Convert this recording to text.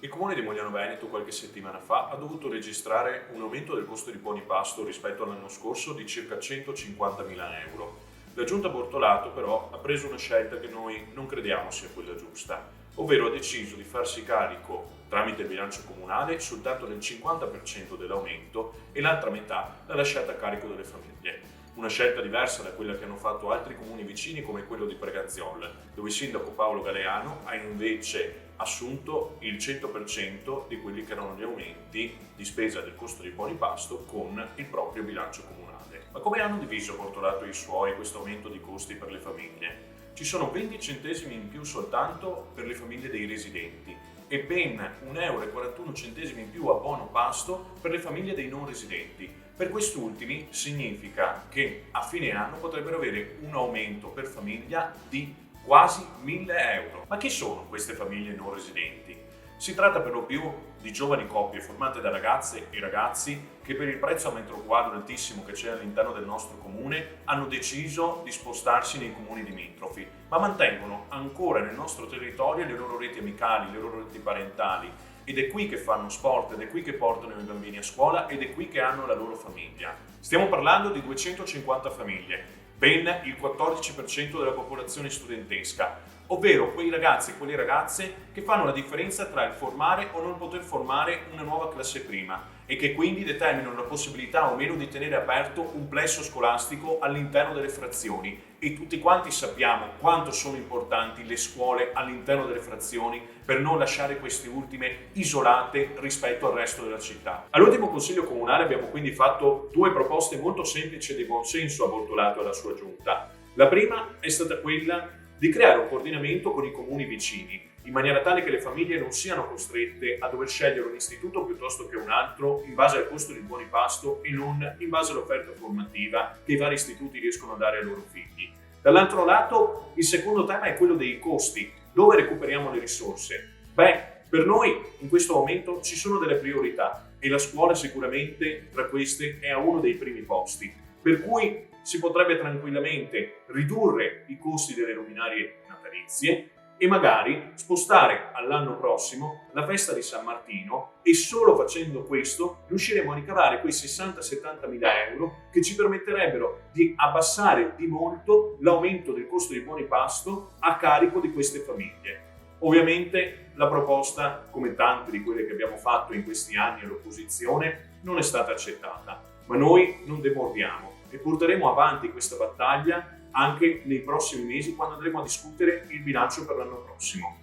Il comune di Mogliano Veneto qualche settimana fa ha dovuto registrare un aumento del costo di buoni pasto rispetto all'anno scorso di circa 150.000 euro. La giunta Bortolato però ha preso una scelta che noi non crediamo sia quella giusta, ovvero ha deciso di farsi carico tramite il bilancio comunale soltanto del 50% dell'aumento e l'altra metà l'ha lasciata a carico delle famiglie. Una scelta diversa da quella che hanno fatto altri comuni vicini come quello di Preganziol, dove il sindaco Paolo Galeano ha invece assunto il 100% di quelli che erano gli aumenti di spesa del costo dei buoni pasto con il proprio bilancio comunale. Ma come hanno diviso Bortolato e i suoi questo aumento di costi per le famiglie? Ci sono 20 centesimi in più soltanto per le famiglie dei residenti e ben 1,41 euro in più a buono pasto per le famiglie dei non residenti. Per quest'ultimi significa che a fine anno potrebbero avere un aumento per famiglia di quasi 1.000 euro. Ma chi sono queste famiglie non residenti? Si tratta per lo più di giovani coppie formate da ragazze e ragazzi che per il prezzo a metro quadro altissimo che c'è all'interno del nostro comune hanno deciso di spostarsi nei comuni limitrofi, ma mantengono ancora nel nostro territorio le loro reti amicali, le loro reti parentali, ed è qui che fanno sport, ed è qui che portano i bambini a scuola, ed è qui che hanno la loro famiglia. Stiamo parlando di 250 famiglie, ben il 14% della popolazione studentesca, ovvero quei ragazzi e quelle ragazze che fanno la differenza tra il formare o non poter formare una nuova classe prima e che quindi determinano la possibilità o meno di tenere aperto un plesso scolastico all'interno delle frazioni, e tutti quanti sappiamo quanto sono importanti le scuole all'interno delle frazioni per non lasciare queste ultime isolate rispetto al resto della città. All'ultimo consiglio comunale abbiamo quindi fatto due proposte molto semplici e di buon senso a Bortolato e alla sua giunta. La prima è stata quella di creare un coordinamento con i comuni vicini, in maniera tale che le famiglie non siano costrette a dover scegliere un istituto piuttosto che un altro in base al costo di buoni pasto e non in base all'offerta formativa che i vari istituti riescono a dare ai loro figli. Dall'altro lato, il secondo tema è quello dei costi. Dove recuperiamo le risorse? Per noi in questo momento ci sono delle priorità e la scuola sicuramente tra queste è a uno dei primi posti, per cui si potrebbe tranquillamente ridurre i costi delle luminarie natalizie e magari spostare all'anno prossimo la festa di San Martino, e solo facendo questo riusciremo a ricavare quei 60-70 mila euro che ci permetterebbero di abbassare di molto l'aumento del costo dei buoni pasto a carico di queste famiglie. Ovviamente la proposta, come tante di quelle che abbiamo fatto in questi anni all'opposizione, non è stata accettata, ma noi non demordiamo e porteremo avanti questa battaglia anche nei prossimi mesi, quando andremo a discutere il bilancio per l'anno prossimo.